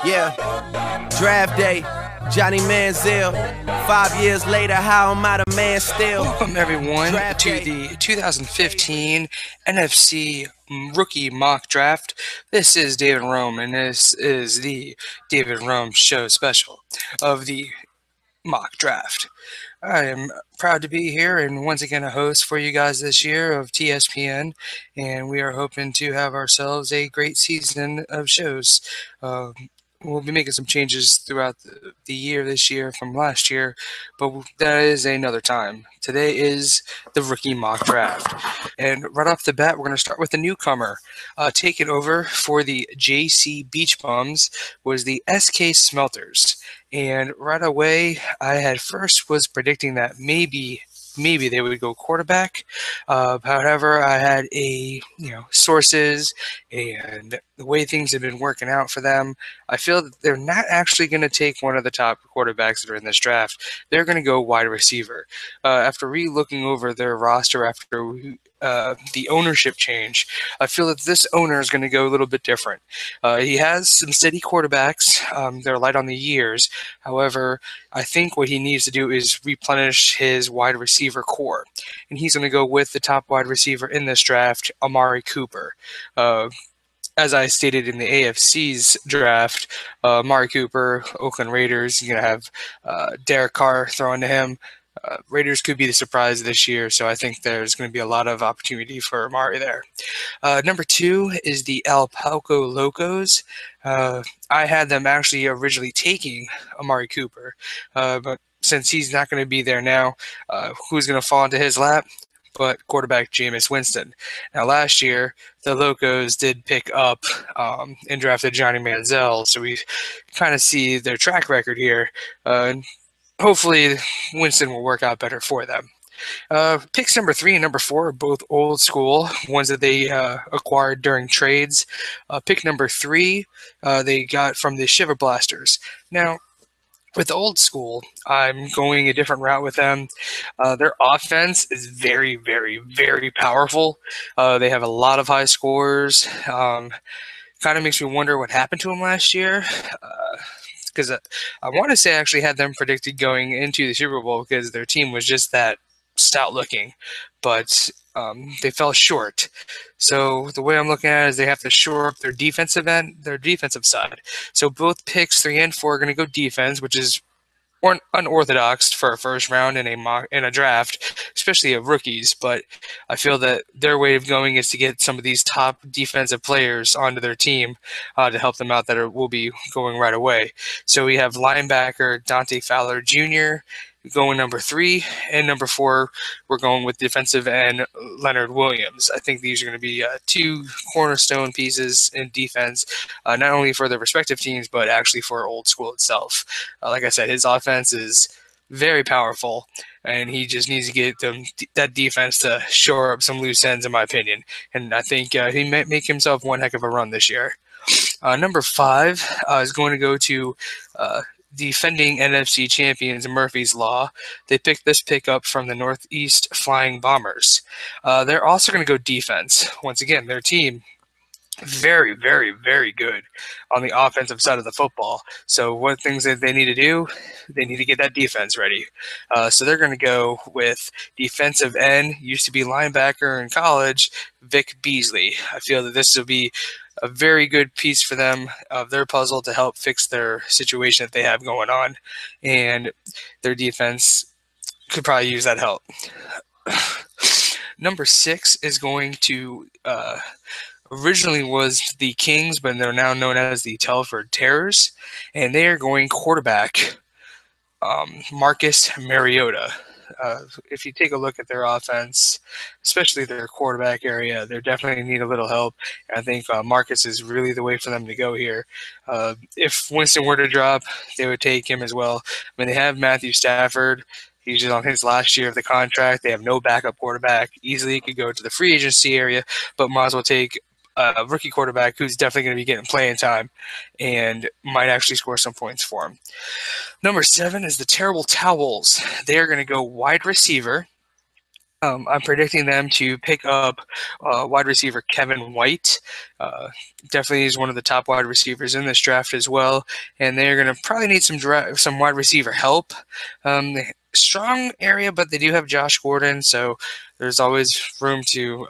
Yeah, draft day, Johnny Manziel. 5 years later, how am I the man still? Welcome everyone Draft to day. the 2015 NFC Rookie Mock Draft. This is David Rome, and this is the David Rome Show special of the mock draft. I am proud to be here and once again a host for you guys this year of TSPN, and we are hoping to have ourselves a great season of shows. We'll be making some changes throughout the year this year from last year, but that is another time. Today is the rookie mock draft. And right off the bat, we're going to start with the newcomer. Taking over for the JC Beach Bums was the SK Smelters. And right away, I had first was predicting that maybe they would go quarterback. However, I had sources and the way things have been working out for them. I feel that they're not actually going to take one of the top quarterbacks that are in this draft. They're going to go wide receiver. After re-looking over their roster after the ownership change, I feel that this owner is going to go a little bit different. He has some steady quarterbacks. They're light on the years. However, I think what he needs to do is replenish his wide receiver core. And he's going to go with the top wide receiver in this draft, Amari Cooper. As I stated in the AFC's draft, Amari Cooper, Oakland Raiders, you're going to have Derek Carr throwing to him. Raiders could be the surprise this year, so I think there's going to be a lot of opportunity for Amari there. Number 2 is the Alpalco Locos. I had them actually originally taking Amari Cooper, but since he's not going to be there now, who's going to fall into his lap? But quarterback Jameis Winston. Now, last year, the Locos did pick up and drafted Johnny Manziel, so we kind of see their track record here. Hopefully, Winston will work out better for them. Picks number 3 and number 4 are both old school, ones that they acquired during trades. Pick number 3 they got from the Shiver Blasters. Now, with old school, I'm going a different route with them. Their offense is very, very, very powerful. They have a lot of high scores. Kind of makes me wonder what happened to them last year. Because I want to say I actually had them predicted going into the Super Bowl because their team was just that stout looking, but they fell short. So the way I'm looking at it is they have to shore up their defensive side. So both picks 3 and 4 are going to go defense, which is unorthodox for a first round in a draft, especially of rookies. But I feel that their way of going is to get some of these top defensive players onto their team to help them out that will be going right away. So we have linebacker Dante Fowler Jr. going number 3, and number 4 we're going with defensive end Leonard Williams. I think these are going to be 2 cornerstone pieces in defense, not only for their respective teams but actually for old school itself. Like I said, his offense is very powerful, and he just needs to get that defense to shore up some loose ends, in my opinion. And I think he might make himself one heck of a run this year. Number 5 is going to go to defending NFC champions Murphy's Law. They picked this pick up from the Northeast Flying Bombers. They're also going to go defense. Once again, their team very, very, very good on the offensive side of the football. So what things that they need to do, they need to get that defense ready. So they're going to go with defensive end, used to be linebacker in college, Vic Beasley. I feel that this will be a very good piece for them of their puzzle to help fix their situation that they have going on, and their defense could probably use that help. Number 6 is going to originally was the Kings, but they're now known as the Telford Terrors, and they are going quarterback Marcus Mariota. If you take a look at their offense, especially their quarterback area, they definitely need a little help. And I think Marcus is really the way for them to go here. If Winston were to drop, they would take him as well. I mean, they have Matthew Stafford. He's just on his last year of the contract. They have no backup quarterback. Easily could go to the free agency area, but might as well take a rookie quarterback who's definitely going to be getting playing time and might actually score some points for him. Number 7 is the Terrible Towels. They are going to go wide receiver. I'm predicting them to pick up wide receiver Kevin White. Definitely is one of the top wide receivers in this draft as well, and they're going to probably need some wide receiver help. Strong area, but they do have Josh Gordon, so there's always room to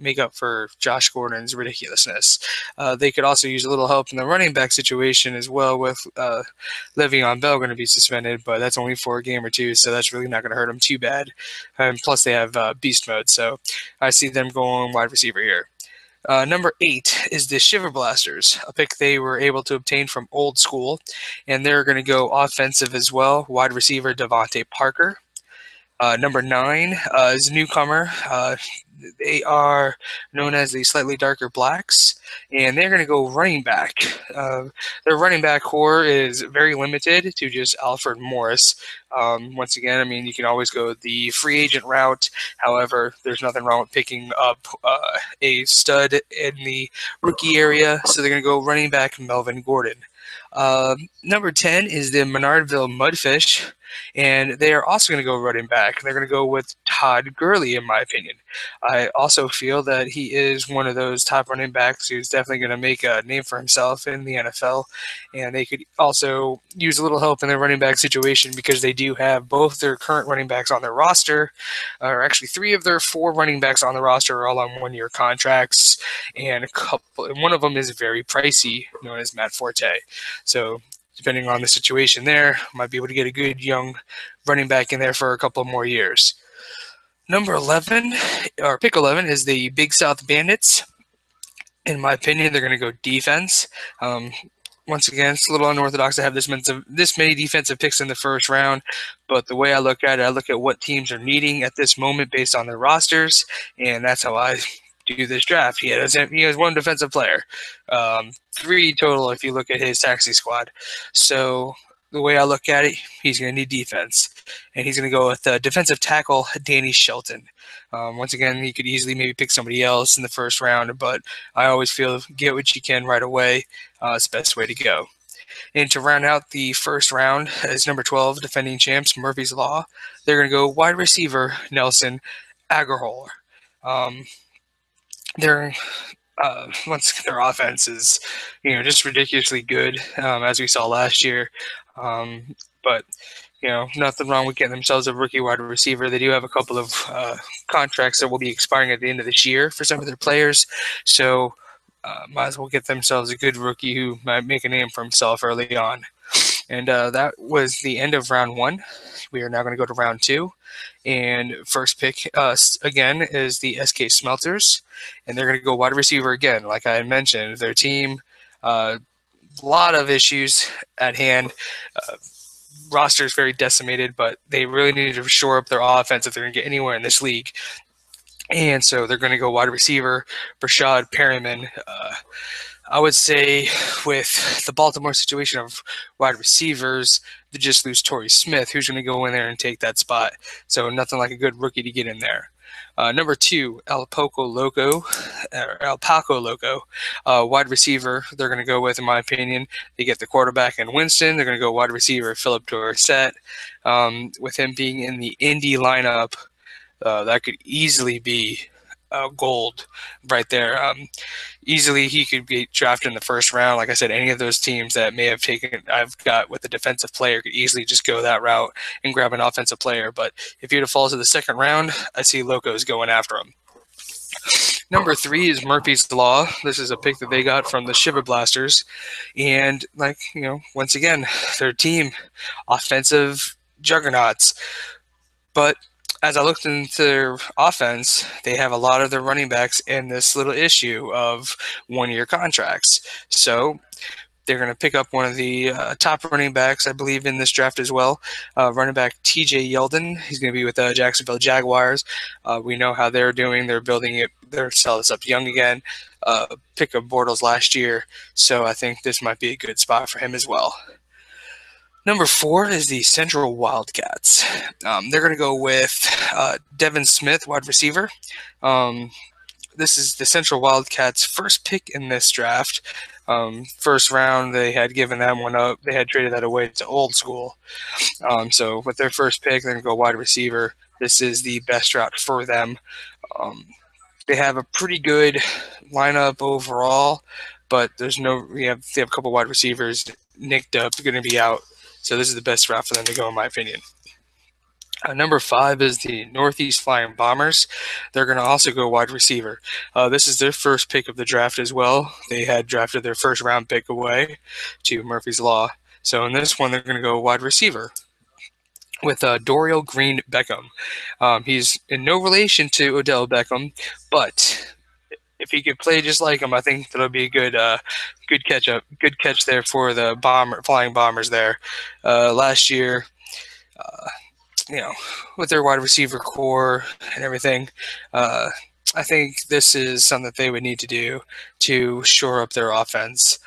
make up for Josh Gordon's ridiculousness. They could also use a little help in the running back situation as well, with Le'Veon Bell going to be suspended, but that's only for a game or two, so that's really not going to hurt them too bad. Plus, they have beast mode, so I see them going wide receiver here. Number 8 is the Shiver Blasters, a pick they were able to obtain from Old School, and they're going to go offensive as well. Wide receiver Devontae Parker. Number 9 is a newcomer. They are known as the Slightly Darker Blacks, and they're going to go running back. Their running back core is very limited to just Alfred Morris. Once again, I mean, you can always go the free agent route. However, there's nothing wrong with picking up a stud in the rookie area, so they're going to go running back Melvin Gordon. Number 10 is the Menardville Mudfish, and they are also going to go running back. They're going to go with Todd Gurley, in my opinion. I also feel that he is one of those top running backs who's definitely going to make a name for himself in the NFL, and they could also use a little help in their running back situation because they do have both their current running backs on their roster, or actually 3 of their 4 running backs on the roster are all on one-year contracts, and one of them is very pricey, known as Matt Forte. So depending on the situation there, might be able to get a good young running back in there for a couple more years. Number 11, or pick 11, is the Big South Bandits. In my opinion, they're going to go defense. Once again, it's a little unorthodox to have this many defensive picks in the first round, but the way I look at it, I look at what teams are needing at this moment based on their rosters, and that's how I do this draft. He has 1 defensive player, 3 total if you look at his taxi squad. So the way I look at it, he's going to need defense, and he's going to go with defensive tackle Danny Shelton. Once again, he could easily maybe pick somebody else in the first round, but I always feel get what you can right away. It's the best way to go. And to round out the first round is number 12, defending champs Murphy's Law. They're going to go wide receiver Nelson Agarhol. Their offense is, just ridiculously good, as we saw last year. But nothing wrong with getting themselves a rookie wide receiver. They do have a couple of contracts that will be expiring at the end of this year for some of their players, so might as well get themselves a good rookie who might make a name for himself early on. And that was the end of round 1. We are now going to go to round 2. And first pick, again, is the SK Smelters. And they're going to go wide receiver again. Like I mentioned, their team, a lot of issues at hand. Roster is very decimated, but they really need to shore up their offense if they're going to get anywhere in this league. And so they're going to go wide receiver, Brashad Perryman. I would say with the Baltimore situation of wide receivers, they just lose Torrey Smith, who's going to go in there and take that spot. So nothing like a good rookie to get in there. Number 2, El Paco Loco, wide receiver. They're going to go with, in my opinion, they get the quarterback in Winston. They're going to go wide receiver Philip Dorsett. With him being in the Indy lineup, that could easily be gold right there. Easily he could be drafted in the first round. Like I said, any of those teams that may have taken I've got with a defensive player could easily just go that route and grab an offensive player. But if he'd have fallen to the second round, I see Locos going after him. Number 3 is Murphy's Law. This is a pick that they got from the Shiver Blasters. And once again, their team, offensive juggernauts. But as I looked into their offense, they have a lot of their running backs in this little issue of one-year contracts. So they're going to pick up one of the top running backs, I believe, in this draft as well. Running back TJ Yeldon. He's going to be with the Jacksonville Jaguars. We know how they're doing. They're building it. They're selling this up young again. Pick up Bortles last year. So I think this might be a good spot for him as well. Number 4 is the Central Wildcats. They're going to go with Devin Smith, wide receiver. This is the Central Wildcats' first pick in this draft. First round, they had given that one up. They had traded that away to Old School. So with their first pick, they're going to go wide receiver this is the best route for them. They have a pretty good lineup overall, but they have a couple wide receivers nicked up, going to be out. So this is the best route for them to go, in my opinion. Number 5 is the Northeast Flying Bombers. They're going to also go wide receiver. This is their first pick of the draft as well. They had drafted their first round pick away to Murphy's Law. So in this one, they're going to go wide receiver with Dorial Green Beckham. He's in no relation to Odell Beckham, but if he could play just like him, I think that'll be a good catch there for the Flying Bombers there. Last year, with their wide receiver core and everything, I think this is something that they would need to do to shore up their offense.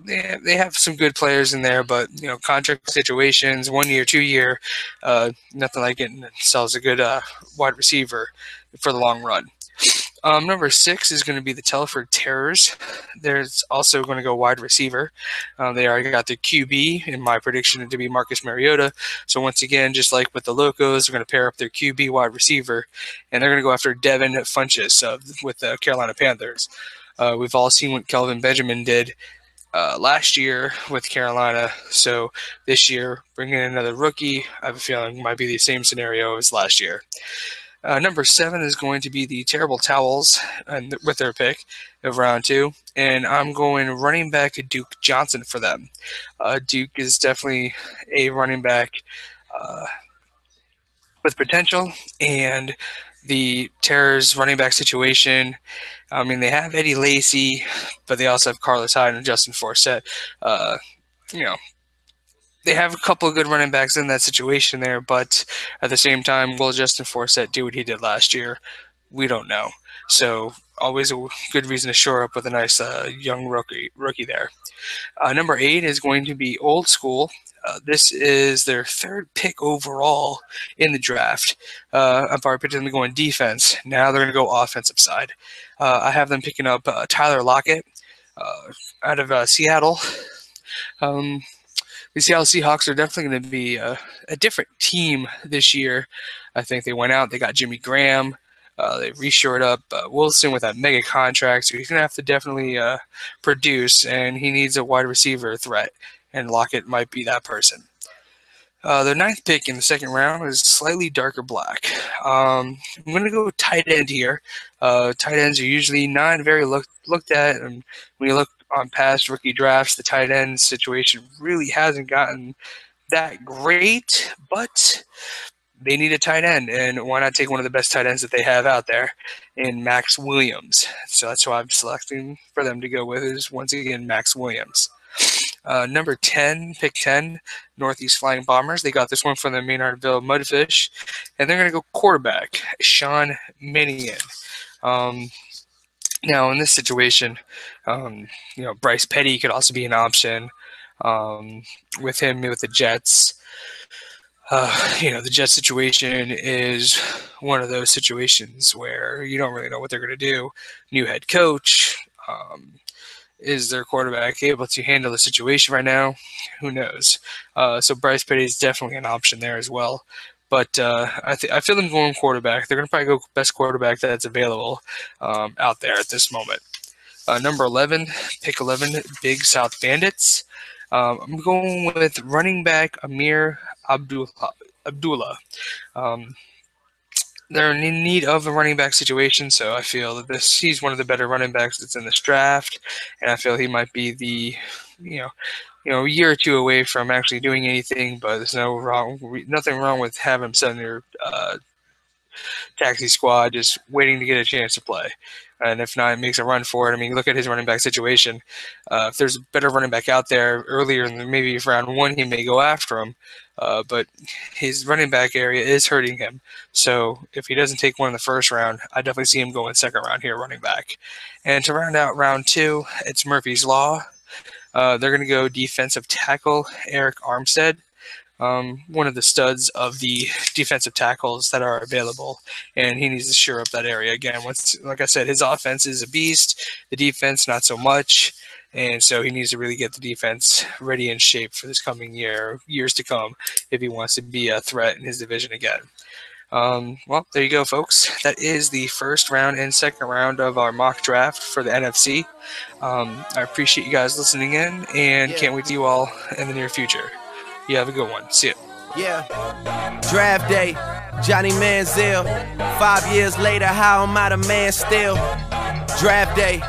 They have some good players in there, but contract situations, 1 year, 2 year, nothing like getting themselves a good wide receiver for the long run. Number 6 is going to be the Telford Terrors. There's also going to go wide receiver. They already got their QB, in my prediction, to be Marcus Mariota. So once again, just like with the Locos, they're going to pair up their QB wide receiver, and they're going to go after Devin Funchess with the Carolina Panthers. We've all seen what Kelvin Benjamin did last year with Carolina. So this year, bringing in another rookie, I have a feeling it might be the same scenario as last year. Number 7 is going to be the Terrible Towels with their pick of round 2. And I'm going running back Duke Johnson for them. Duke is definitely a running back with potential. And the Terrors running back situation, I mean, they have Eddie Lacy, but they also have Carlos Hyde and Justin Forsett. They have a couple of good running backs in that situation there, but at the same time, will Justin Forsett do what he did last year? We don't know. So always a good reason to shore up with a nice young rookie there. Number 8 is going to be Old School. This is their 3rd pick overall in the draft. I've already picked them going defense. Now they're going to go offensive side. I have them picking up Tyler Lockett out of Seattle. The Seattle Seahawks are definitely going to be a different team this year. I think they went out, they got Jimmy Graham, they reshored up Wilson with that mega contract, so he's going to have to definitely produce, and he needs a wide receiver threat, and Lockett might be that person. Their 9th pick in the 2nd round is slightly darker black. I'm going to go tight end here. Tight ends are usually not very looked at, and when you look on past rookie drafts, the tight end situation really hasn't gotten that great, but they need a tight end, and why not take one of the best tight ends that they have out there in Max Williams? So that's who I'm selecting for them to go with, is once again Max Williams. Number 10, pick 10, Northeast Flying Bombers. They got this one from the Maynardville Mudfish, and they're going to go quarterback, Sean Mannion. Now, in this situation, Bryce Petty could also be an option with him with the Jets. The Jets situation is one of those situations where you don't really know what they're going to do. New head coach. Is their quarterback able to handle the situation right now? Who knows? So Bryce Petty is definitely an option there as well. But I feel them going quarterback. They're going to probably go best quarterback that's available out there at this moment. Number 11, pick 11, Big South Bandits. I'm going with running back Amir Abdullah. They're in need of a running back situation, so I feel that he's one of the better running backs that's in this draft, and I feel he might be the, a year or two away from actually doing anything. But there's nothing wrong with having him sit in your taxi squad, just waiting to get a chance to play. And if not, it makes a run for it. I mean, look at his running back situation. If there's a better running back out there earlier in maybe round 1, he may go after him. But his running back area is hurting him. So if he doesn't take one in the first round, I definitely see him going second round here, running back. And to round out round 2, it's Murphy's Law. They're going to go defensive tackle Eric Armstead. One of the studs of the defensive tackles that are available, and he needs to shore up that area again. Like I said, his offense is a beast, the defense not so much, and so he needs to really get the defense ready and shape for this coming years to come if he wants to be a threat in his division again. Well, there you go, folks. That is the first round and second round of our mock draft for the NFC. I appreciate you guys listening in, and can't wait to see you all in the near future. You have a good one. See ya. Yeah. Draft day, Johnny Manziel. 5 years later, how am I the man still? Draft day.